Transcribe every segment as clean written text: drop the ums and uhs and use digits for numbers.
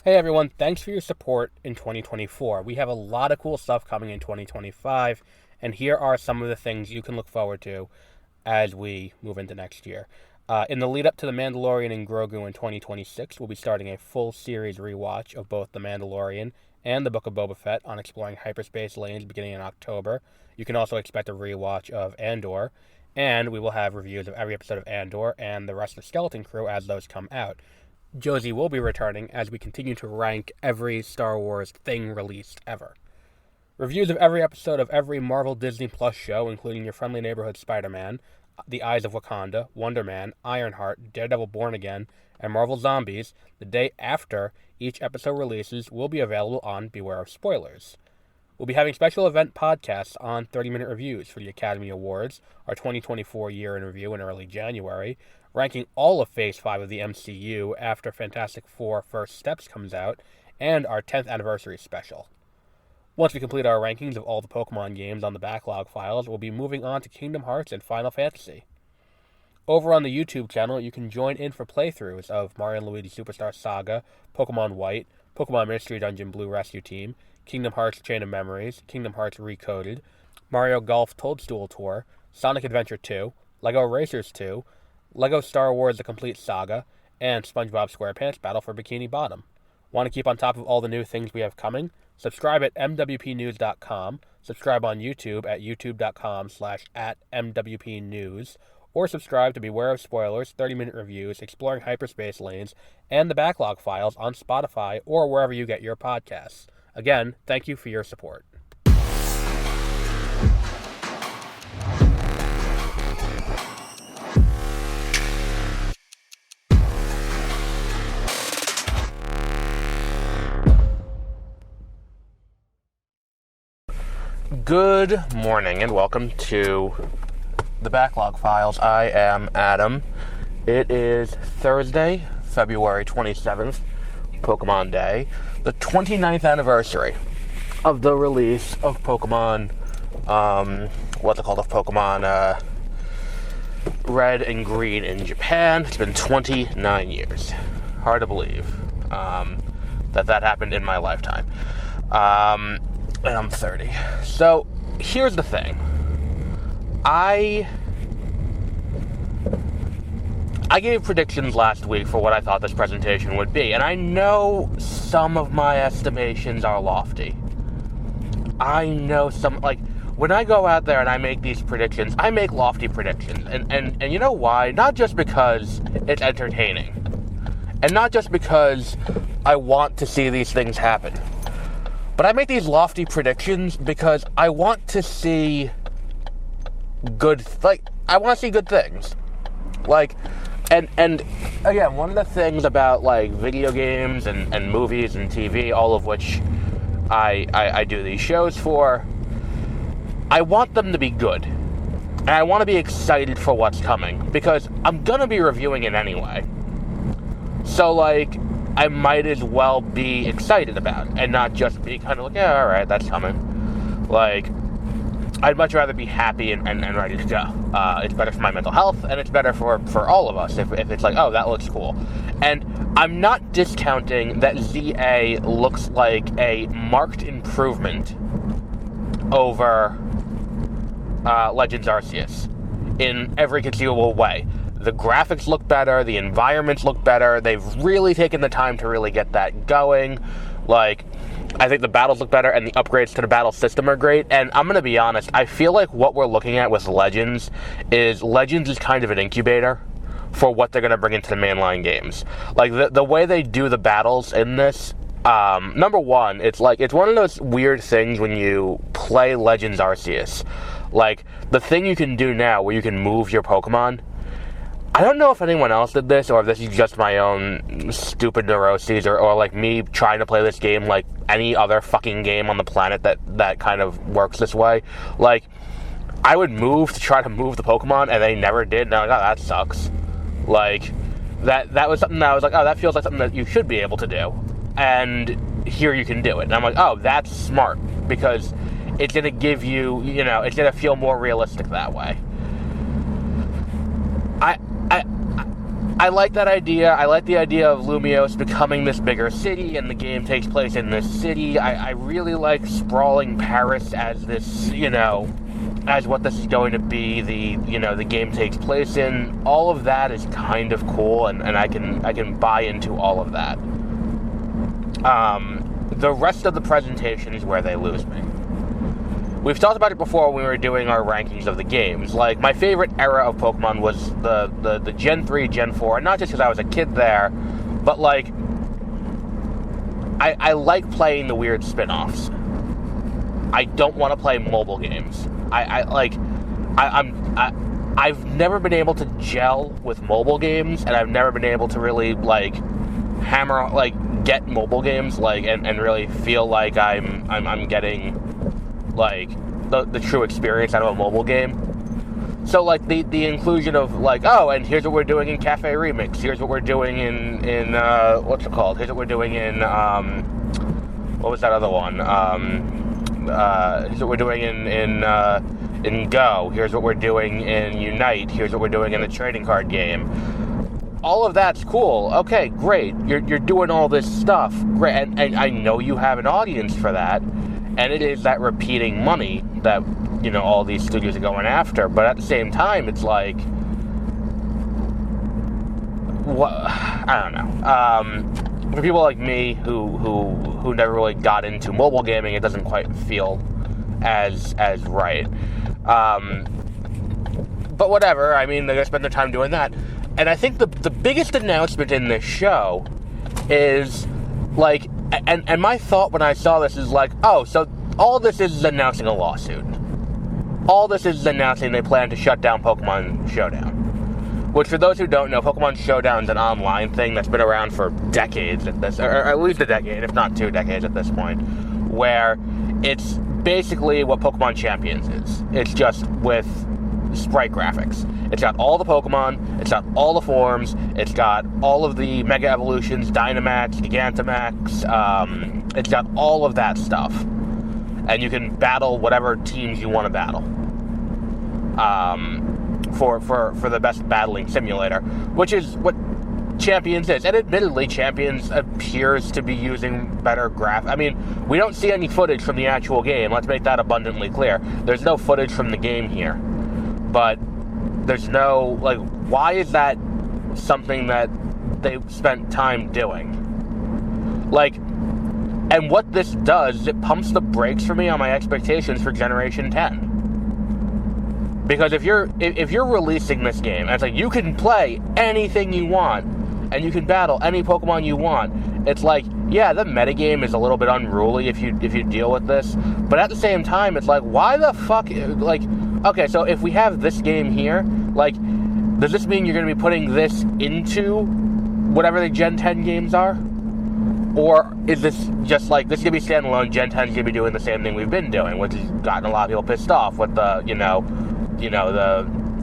Hey everyone, thanks for your support in 2024. We have a lot of cool stuff coming in 2025, and here are some of the things you can look forward to as we move into next year. In the lead up to The Mandalorian and Grogu in 2026, we'll be starting a full series rewatch of both The Mandalorian and The Book of Boba Fett on exploring hyperspace lanes beginning in October. You can also expect a rewatch of Andor, and we will have reviews of every episode of Andor and the rest of the Skeleton Crew as those come out. Josie will be returning as we continue to rank every Star Wars thing released ever. Reviews of every episode of every Marvel Disney Plus show, including Your Friendly Neighborhood Spider-Man, The Eyes of Wakanda, Wonder Man, Ironheart, Daredevil Born Again, and Marvel Zombies, the day after each episode releases, will be available on Beware of Spoilers. We'll be having special event podcasts on 30-minute reviews for the Academy Awards, our 2024 year in review in early January, ranking all of Phase 5 of the MCU after Fantastic Four First Steps comes out, and our 10th anniversary special. Once we complete our rankings of all the Pokemon games on the backlog files, we'll be moving on to Kingdom Hearts and Final Fantasy. Over on the YouTube channel, you can join in for playthroughs of Mario & Luigi Superstar Saga, Pokemon White, Pokemon Mystery Dungeon Blue Rescue Team, Kingdom Hearts Chain of Memories, Kingdom Hearts Recoded, Mario Golf Toadstool Tour, Sonic Adventure 2, LEGO Racers 2, LEGO Star Wars The Complete Saga, and SpongeBob SquarePants Battle for Bikini Bottom. Want to keep on top of all the new things we have coming? Subscribe at mwpnews.com, subscribe on YouTube at youtube.com/@mwpnews, or subscribe to Beware of Spoilers, 30-minute reviews, exploring hyperspace lanes, and the backlog files on Spotify or wherever you get your podcasts. Again, thank you for your support. Good morning and welcome to the Backlog Files. I am Adam. It is Thursday, February 27th, Pokemon Day, the 29th anniversary of the release of Pokemon, Pokemon Red and Green in Japan. It's been 29 years. Hard to believe that happened in my lifetime. And I'm 30. So, here's the thing. I gave predictions last week for what I thought this presentation would be, and I know some of my estimations are lofty. I know when I go out there and I make these predictions, I make lofty predictions. And you know why? Not just because it's entertaining. And not just because I want to see these things happen. But I make these lofty predictions because I want to see I want to see good things. And again, one of the things about, video games and movies and TV, all of which I do these shows for, I want them to be good. And I want to be excited for what's coming, because I'm going to be reviewing it anyway. So, I might as well be excited about it, and not just be kind of like, yeah, alright, that's coming. I'd much rather be happy and ready to go. It's better for my mental health, and it's better for all of us if it's like, oh, that looks cool. And I'm not discounting that ZA looks like a marked improvement over Legends Arceus in every conceivable way. The graphics look better, the environments look better, they've really taken the time to really get that going. I think the battles look better, and the upgrades to the battle system are great, and I'm going to be honest, I feel like what we're looking at with Legends is kind of an incubator for what they're going to bring into the mainline games. The way they do the battles in this, number one, it's one of those weird things when you play Legends Arceus. The thing you can do now where you can move your Pokemon, I don't know if anyone else did this, or if this is just my own stupid neuroses, or me trying to play this game like any other fucking game on the planet that kind of works this way. I would move to try to move the Pokemon, and they never did, and I'm like, oh, that sucks. That was something that I was like, oh, that feels like something that you should be able to do, and here you can do it. And I'm like, oh, that's smart, because it's going to give you, it's going to I like that idea. I like the idea of Lumiose becoming this bigger city, and the game takes place in this city. I really like sprawling Paris as this, as what this is going to be. The game takes place in. All of that is kind of cool, and I can buy into all of that. The rest of the presentation is where they lose me. We've talked about it before when we were doing our rankings of the games. Like, my favorite era of Pokemon was the Gen 3, Gen 4, and not just because I was a kid there, but, like, I like playing the weird spin-offs. I don't want to play mobile games. I've never been able to gel with mobile games, and I've never been able to really, like, get mobile games, like, and really feel like I'm getting, like, the true experience out of a mobile game. So, like, the inclusion of, like, oh, and here's what we're doing in Cafe Remix, here's what we're doing in what's it called, here's what we're doing in, what was that other one, here's what we're doing in Go, here's what we're doing in Unite, here's what we're doing in the trading card game. All of that's cool. Okay, great. You're doing all this stuff. Great. And I know you have an audience for that. And it is that repeating money that, all these studios are going after. But at the same time, it's like, what? I don't know. For people like me who never really got into mobile gaming, it doesn't quite feel as right. But whatever. I mean, they're going to spend their time doing that. And I think the biggest announcement in this show is, like, and my thought when I saw this is like, oh, so all this is announcing a lawsuit. All this is announcing they plan to shut down Pokemon Showdown. Which, for those who don't know, Pokemon Showdown is an online thing that's been around for decades or at least a decade, if not 2 decades at this point, where it's basically what Pokemon Champions is. It's just with sprite graphics. It's got all the Pokemon, it's got all the forms, it's got all of the Mega Evolutions, Dynamax, Gigantamax, it's got all of that stuff. And you can battle whatever teams you want to battle. For the best battling simulator, which is what Champions is. And admittedly, Champions appears to be using better I mean, we don't see any footage from the actual game, let's make that abundantly clear. There's no footage from the game here. But there's no, like, why is that something that they spent time doing? Like, and what this does is it pumps the brakes for me on my expectations for Generation 10. Because if you're releasing this game, and it's like, you can play anything you want, and you can battle any Pokemon you want, it's like, yeah, the metagame is a little bit unruly if you deal with this, but at the same time, it's like, why the fuck, like, okay, so if we have this game here, like, does this mean you're going to be putting this into whatever the Gen 10 games are? Or is this just like, this is going to be standalone, Gen 10 is going to be doing the same thing we've been doing, which has gotten a lot of people pissed off with the,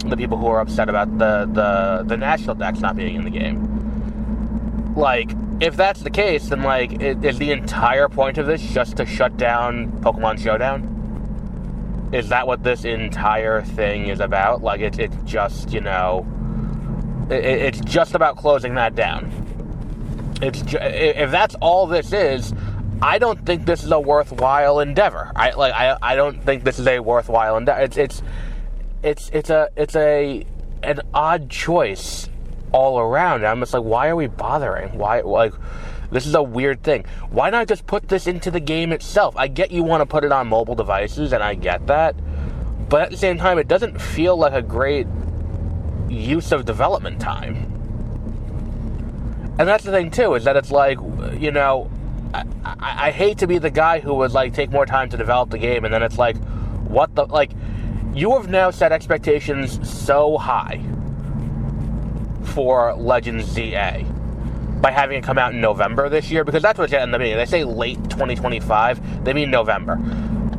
the people who are upset about the national decks not being in the game. Like, if that's the case, then, like, is the entire point of this just to shut down Pokemon Showdown? Is that what this entire thing is about? Like, it's just, it's just about closing that down. If that's all this is, I don't think this is a worthwhile endeavor. I don't think this is a worthwhile endeavor. It's an odd choice all around. I'm just like, why are we bothering? Why, like, this is a weird thing. Why not just put this into the game itself? I get you want to put it on mobile devices, and I get that. But at the same time, it doesn't feel like a great use of development time. And that's the thing, too, is that it's like, I hate to be the guy who would, like, take more time to develop the game, and then it's like, what the, like, you have now set expectations so high for Legends ZA by having it come out in November this year, because that's what it's in the beginning. They say late 2025, they mean November.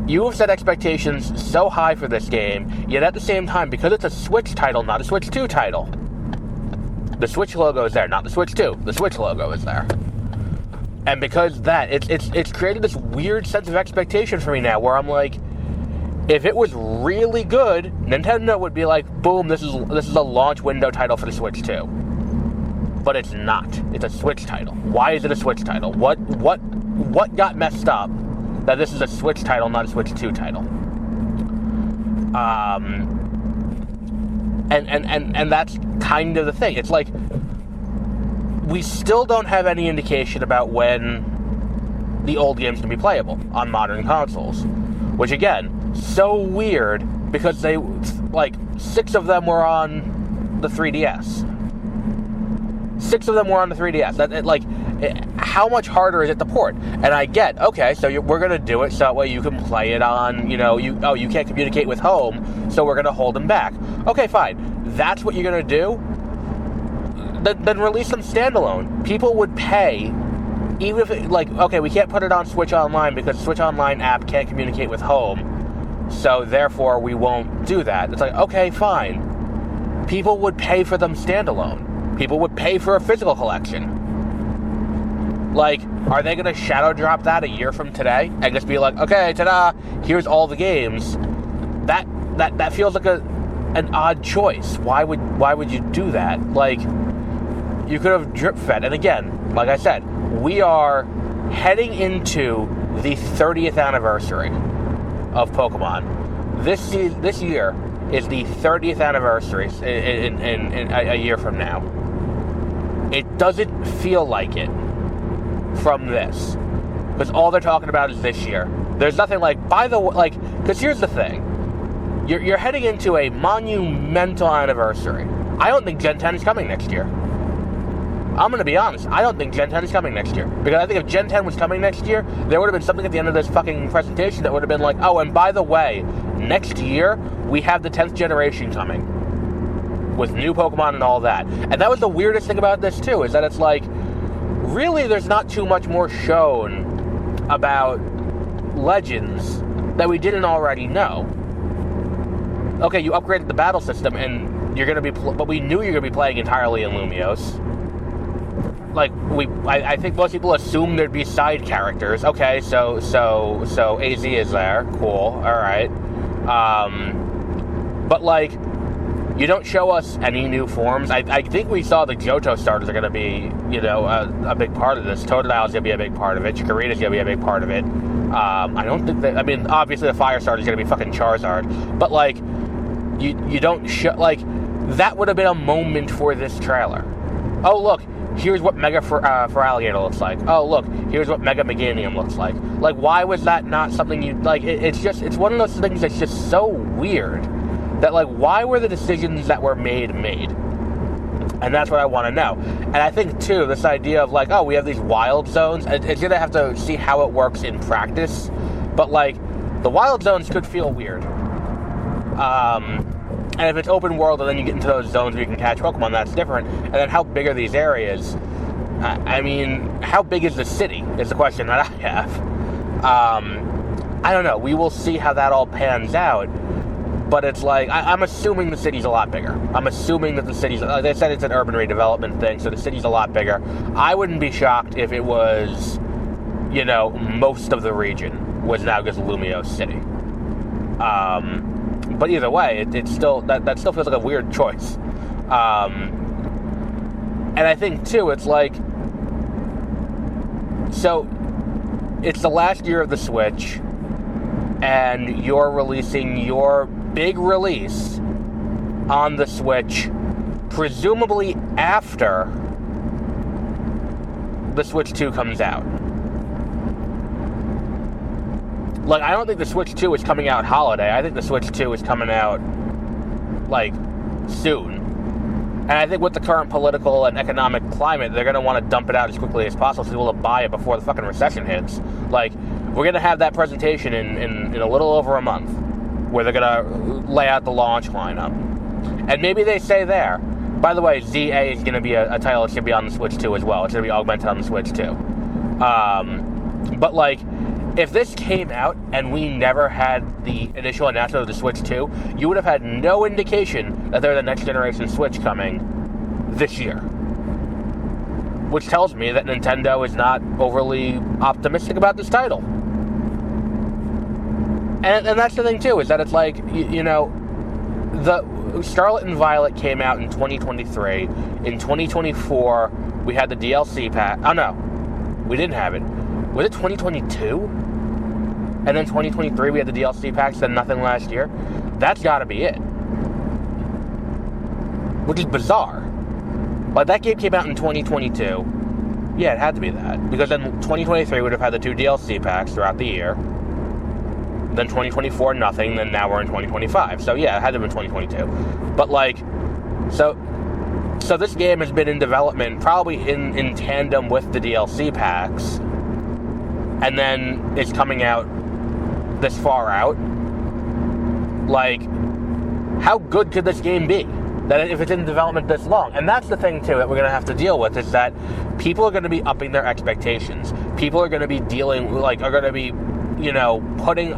You have set expectations so high for this game, yet at the same time, because it's a Switch title, not a Switch 2 title, the Switch logo is there, not the Switch 2. The Switch logo is there. And because that, it's created this weird sense of expectation for me now, where I'm like, if it was really good, Nintendo would be like, boom, this is a launch window title for the Switch 2. but it's not. It's a Switch title. Why is it a Switch title? What got messed up that this is a Switch title, not a Switch 2 title? And that's kind of the thing. It's like, we still don't have any indication about when the old games can be playable on modern consoles. Which, again, so weird, because they, like, 6 of them were on the 3DS. 6 of them were on the 3DS. How much harder is it to port? And I get, okay, so we're going to do it so that way you can play it on, you can't communicate with home, so we're going to hold them back. Okay, fine. That's what you're going to do? Then release them standalone. People would pay, even if okay, we can't put it on Switch Online because Switch Online app can't communicate with home, so therefore we won't do that. It's like, okay, fine. People would pay for them standalone. People would pay for a physical collection. Like, are they going to shadow drop that a year from today and just be like, okay, ta-da, here's all the games? That feels like an odd choice. Why would you do that? Like, you could have drip fed. And again, like I said, we are heading into the 30th anniversary of Pokemon. This year is the 30th anniversary in a year from now. It doesn't feel like it from this, because all they're talking about is this year. There's nothing like, by the way, because here's the thing. You're heading into a monumental anniversary. I don't think Gen 10 is coming next year. I'm going to be honest. I don't think Gen 10 is coming next year. Because I think if Gen 10 was coming next year, there would have been something at the end of this fucking presentation that would have been like, oh, and by the way, next year, we have the 10th generation coming. With new Pokemon and all that. And that was the weirdest thing about this, too, is that it's like, really, there's not too much more shown about Legends that we didn't already know. Okay, you upgraded the battle system, and you're going to be, but we knew you're going to be playing entirely in Lumiose. Like, I think most people assume there'd be side characters. Okay, so AZ is there. Cool. Alright. But, like, you don't show us any new forms. I think we saw the Johto starters are going to be, a big part of this. Totodile is going to be a big part of it. Chikorita is going to be a big part of it. I don't think that, obviously the Fire starter is going to be fucking Charizard. But, like, you don't show, like, that would have been a moment for this trailer. Oh, look, here's what Mega Feraligatr looks like. Oh, look, here's what Mega Meganium looks like. Like, why was that not something you, like, it's one of those things that's just so weird. That, like, why were the decisions that were made? And that's what I want to know. And I think, too, this idea of, like, oh, we have these wild zones, it's going to have to see how it works in practice. But, like, the wild zones could feel weird. And if it's open world and then you get into those zones where you can catch Pokemon, that's different. And then how big are these areas? How big is the city is the question that I have. I don't know. We will see how that all pans out. But it's like, I'm assuming the city's a lot bigger. I'm assuming that the city's, like they said, it's an urban redevelopment thing, so the city's a lot bigger. I wouldn't be shocked if it was, most of the region was now just Lumiose City. But either way, it's still, that still feels like a weird choice. And I think, too, it's like, so, it's the last year of the Switch, and you're releasing your big release on the Switch, presumably after the Switch 2 comes out. Like, I don't think the Switch 2 is coming out holiday. I think the Switch 2 is coming out, like, soon. And I think with the current political and economic climate, they're going to want to dump it out as quickly as possible so people will buy it before the fucking recession hits. Like, we're going to have that presentation in a little over a month, where they're going to lay out the launch lineup. And maybe they say there, by the way, ZA is going to be a title that should be on the Switch 2 as well. It's going to be augmented on the Switch 2. But, like, if this came out and we never had the initial announcement of the Switch 2, you would have had no indication that there's a next generation Switch coming this year. Which tells me that Nintendo is not overly optimistic about this title. And that's the thing, too, is that it's like, the Scarlet and Violet came out in 2023. In 2024, we had the DLC pack. Oh no, we didn't have it. Was it 2022? And then 2023 we had the DLC packs, then nothing last year. That's got to be it. Which is bizarre. Like, that game came out in 2022. Yeah, it had to be that. Because then 2023 would have had the 2 DLC packs throughout the year. Then 2024, nothing. Then now we're in 2025. So, yeah, it had to have been 2022. But, like, so this game has been in development probably in tandem with the DLC packs. And then it's coming out this far out. Like, how good could this game be? That if it's in development this long. And that's the thing, too, that we're going to have to deal with, is that people are going to be upping their expectations. People are going to be putting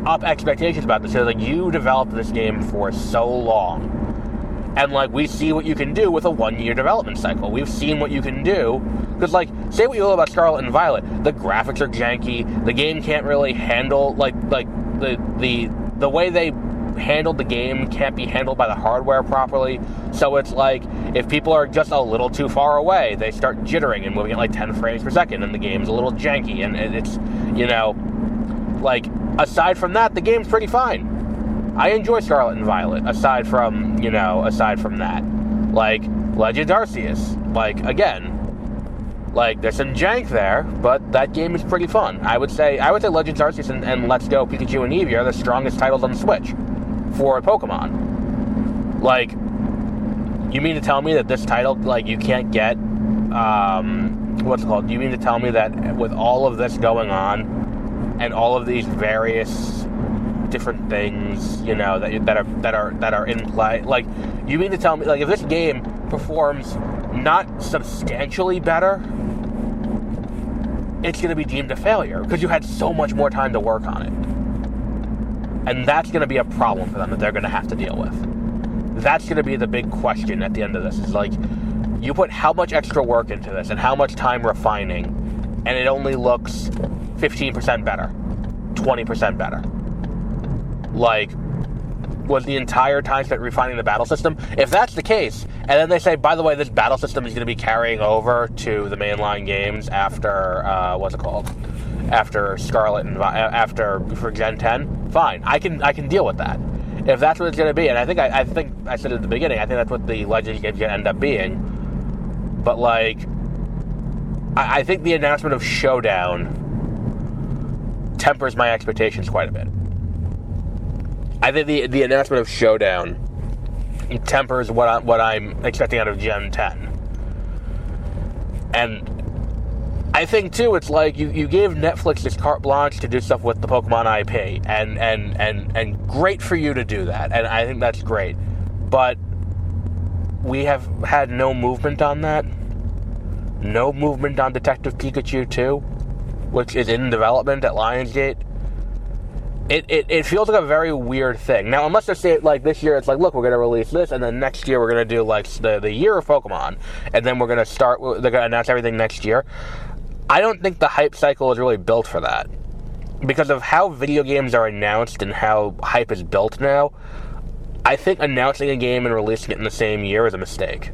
up expectations about this. So, like, you developed this game for so long. And, like, we see what you can do with a 1-year development cycle. We've seen what you can do. Because, like, say what you will about Scarlet and Violet. The graphics are janky. The game can't really handle, the way they handled the game can't be handled by the hardware properly. So it's like, if people are just a little too far away, they start jittering and moving at like 10 frames per second, and the game's a little janky, and it's, like, aside from that, the game's pretty fine. I enjoy Scarlet and Violet, aside from that. Like, Legends Arceus, like, again, like, there's some jank there, but that game is pretty fun. I would say Legends Arceus and Let's Go Pikachu and Eevee are the strongest titles on the Switch for Pokemon. Like, you mean to tell me that this title, like, you can't get, what's it called? You mean to tell me that with all of this going on, and all of these various different things, that are in play, like, you mean to tell me, like, if this game performs not substantially better, it's going to be deemed a failure, because you had so much more time to work on it. And that's going to be a problem for them that they're going to have to deal with. That's going to be the big question at the end of this, is like, you put how much extra work into this and how much time refining, and it only looks 15% better, 20% better. Like, was the entire time spent refining the battle system? If that's the case, and then they say, by the way, this battle system is going to be carrying over to the mainline games after, after Scarlet and for Gen 10, fine. I can deal with that. If that's what it's going to be, and I think I said at the beginning, I think that's what the Legends game's going to end up being. But, like, I think the announcement of Showdown tempers my expectations quite a bit. I think the announcement of Showdown tempers what I'm expecting out of Gen 10. And I think, too, it's like you gave Netflix this carte blanche to do stuff with the Pokemon IP, and great for you to do that, and I think that's great. But we have had no movement on that. No movement on Detective Pikachu 2, which is in development at Lionsgate. It feels like a very weird thing. Now, unless they say, like, this year, it's like, look, we're going to release this, and then next year we're going to do, like, the year of Pokemon, and then they're going to announce everything next year. I don't think the hype cycle is really built for that. Because of how video games are announced and how hype is built now, I think announcing a game and releasing it in the same year is a mistake.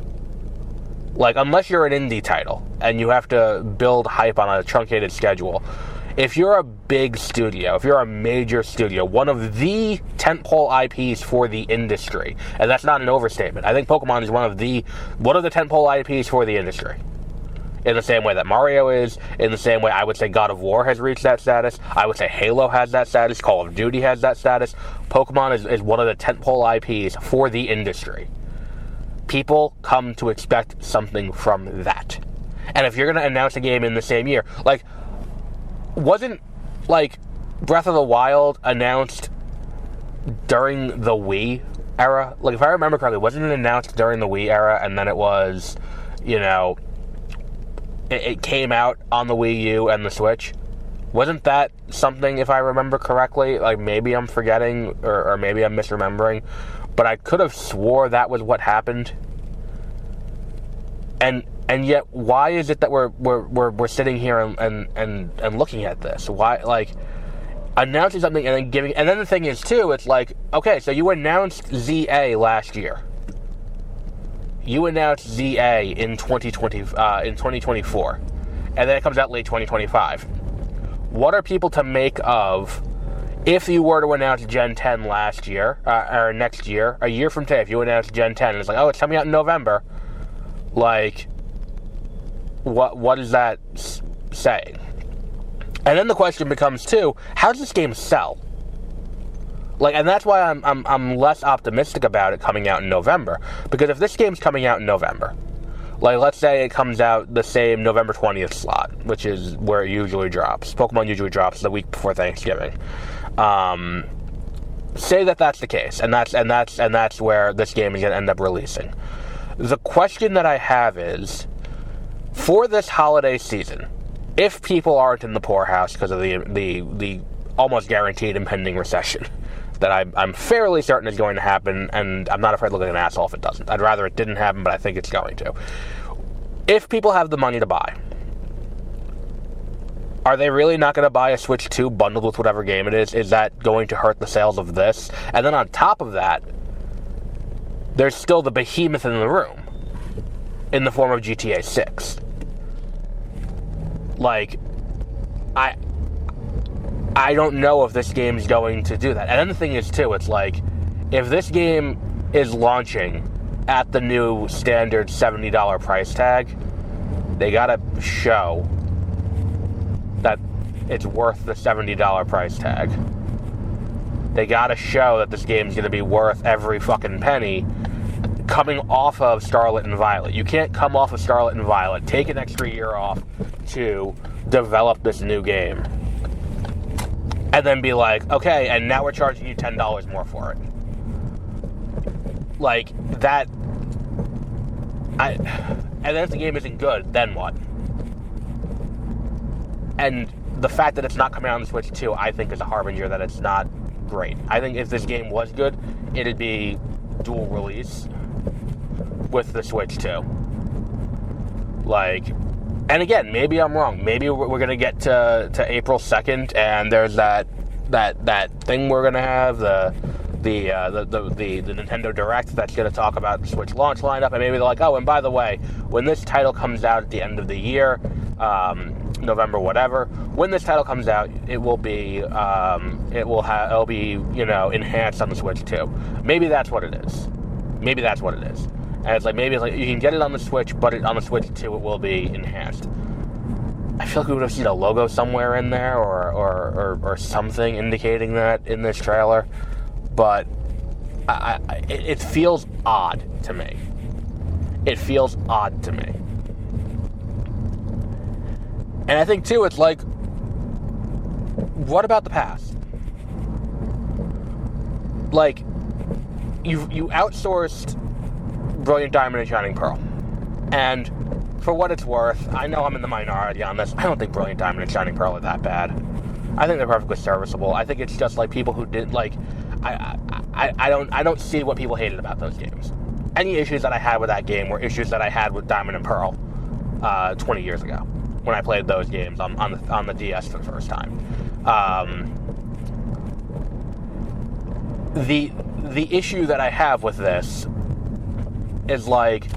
Like, unless you're an indie title, and you have to build hype on a truncated schedule. If you're a big studio, if you're a major studio, one of the tentpole IPs for the industry, and that's not an overstatement. I think Pokemon is one of the tentpole IPs for the industry. In the same way that Mario is, in the same way I would say God of War has reached that status, I would say Halo has that status, Call of Duty has that status. Pokemon is one of the tentpole IPs for the industry. People come to expect something from that. And if you're going to announce a game in the same year, like, wasn't, like, Breath of the Wild announced during the Wii era? Like, if I remember correctly, wasn't it announced during the Wii era, and then it was, it came out on the Wii U and the Switch? Wasn't that something, if I remember correctly? Like, maybe I'm forgetting, or maybe I'm misremembering, but I could have swore that was what happened. And yet, why is it that we're sitting here and looking at this? Why, like, announcing something and then giving, and then the thing is too, it's like, okay, so you announced ZA last year. You announced ZA in 2024, and then it comes out late 2025. What are people to make of if you were to announce Gen 10 last year, or next year, a year from today, if you announce Gen 10, and it's like, oh, it's coming out in November, like, what is that saying? And then the question becomes too, how does this game sell? Like, and that's why I'm less optimistic about it coming out in November. Because if this game's coming out in November, like, let's say it comes out the same November 20th slot, which is where it usually drops. Pokemon usually drops the week before Thanksgiving. Say that that's the case, and that's where this game is going to end up releasing. The question that I have is, for this holiday season, if people aren't in the poorhouse because of the almost guaranteed impending recession that I'm fairly certain is going to happen, and I'm not afraid to look like an asshole if it doesn't. I'd rather it didn't happen, but I think it's going to. If people have the money to buy, are they really not going to buy a Switch 2 bundled with whatever game it is? Is that going to hurt the sales of this? And then on top of that, there's still the behemoth in the room in the form of GTA 6. Like, I don't know if this game's going to do that. And then the thing is, too, it's like, if this game is launching at the new standard $70 price tag, they gotta show that it's worth the $70 price tag. They gotta show that this game's gonna be worth every fucking penny coming off of Scarlet and Violet. You can't come off of Scarlet and Violet, take an extra year off to develop this new game, and then be like, okay, and now we're charging you $10 more for it. Like, that... and then if the game isn't good, then what? And the fact that it's not coming out on the Switch 2, I think, is a harbinger that it's not great. I think if this game was good, it'd be dual release with the Switch 2. Like... And again, maybe I'm wrong. Maybe we're going to get to April 2nd, and there's that thing we're going to have, the Nintendo Direct that's going to talk about the Switch launch lineup, and maybe they're like, oh, and by the way, when this title comes out at the end of the year, November whatever, when this title comes out, it will be it'll be enhanced on the Switch 2. Maybe that's what it is. Maybe that's what it is. And it's like, maybe it's like you can get it on the Switch, but on the Switch 2 it will be enhanced. I feel like we would have seen a logo somewhere in there or something indicating that in this trailer. But it feels odd to me. It feels odd to me. And I think, too, it's like, what about the past? Like, you outsourced Brilliant Diamond and Shining Pearl. And for what it's worth, I know I'm in the minority on this. I don't think Brilliant Diamond and Shining Pearl are that bad. I think they're perfectly serviceable. I think it's just like people who did like I don't see what people hated about those games. Any issues that I had with that game were issues that I had with Diamond and Pearl 20 years ago when I played those games on the DS for the first time. The issue that I have with this is like,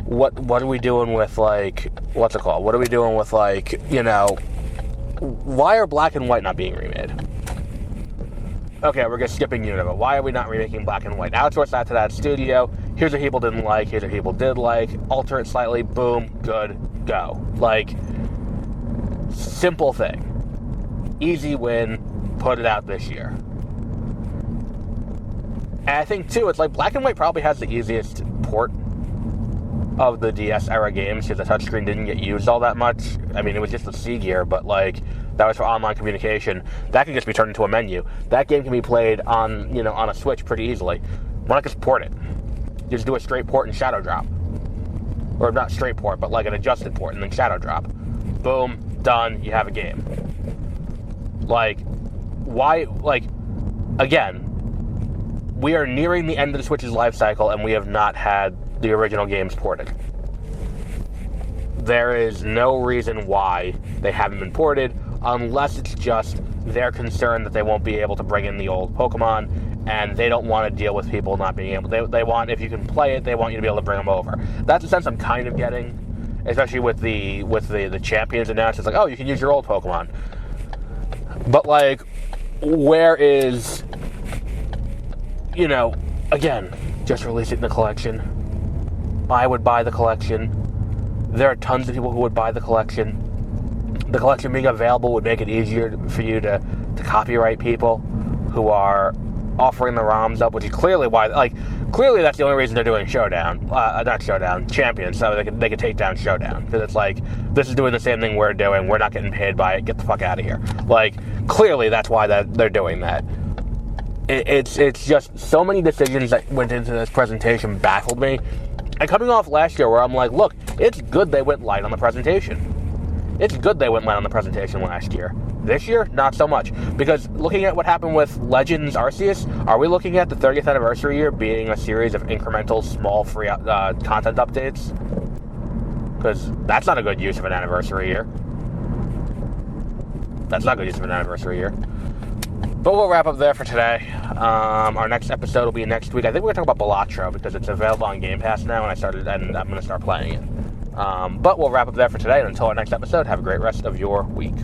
what are we doing with, like, what's it called? What are we doing with, like, why are Black and White not being remade? Okay, we're just skipping Unova. Why are we not remaking Black and White? Outsource that to that studio. Here's what people didn't like. Here's what people did like. Alter it slightly. Boom. Good. Go. Like, simple thing. Easy win. Put it out this year. And I think, too, it's like Black and White probably has the easiest port of the DS era games because the touchscreen didn't get used all that much. I mean, it was just the C gear, but, like, that was for online communication. That can just be turned into a menu. That game can be played on a Switch pretty easily. Why not just port it? Just do a straight port and shadow drop. Or not straight port, but like an adjusted port and then shadow drop. Boom, done, you have a game. Like, why, like, again, we are nearing the end of the Switch's life cycle and we have not had the original games ported. There is no reason why they haven't been ported. unless it's just their concern that they won't be able to bring in the old Pokemon, and they don't want to deal with people not being able. They want, if you can play it, they want you to be able to bring them over. That's the sense I'm kind of getting, especially with the champions announced. It's like, oh, you can use your old Pokemon, but like, where is, again, just release it in the collection. I would buy the collection. There are tons of people who would buy the collection. The collection being available would make it easier for you to copyright people who are offering the ROMs up, which is clearly why, clearly that's the only reason they're doing Champions, so they can take down Showdown, because it's like, this is doing the same thing we're doing, we're not getting paid by it, get the fuck out of here. Clearly that's why they're doing that. It's just so many decisions that went into this presentation baffled me. And coming off last year where I'm like, look, it's good they went light on the presentation. It's good they went light on the presentation last year. This year, not so much. Because looking at what happened with Legends Arceus, are we looking at the 30th anniversary year being a series of incremental, small, free content updates? Because that's not a good use of an anniversary year. That's not a good use of an anniversary year. But we'll wrap up there for today. Our next episode will be next week. I think we're going to talk about Balatro because it's available on Game Pass now, and I'm going to start playing it. But we'll wrap up there for today, and until our next episode, have a great rest of your week.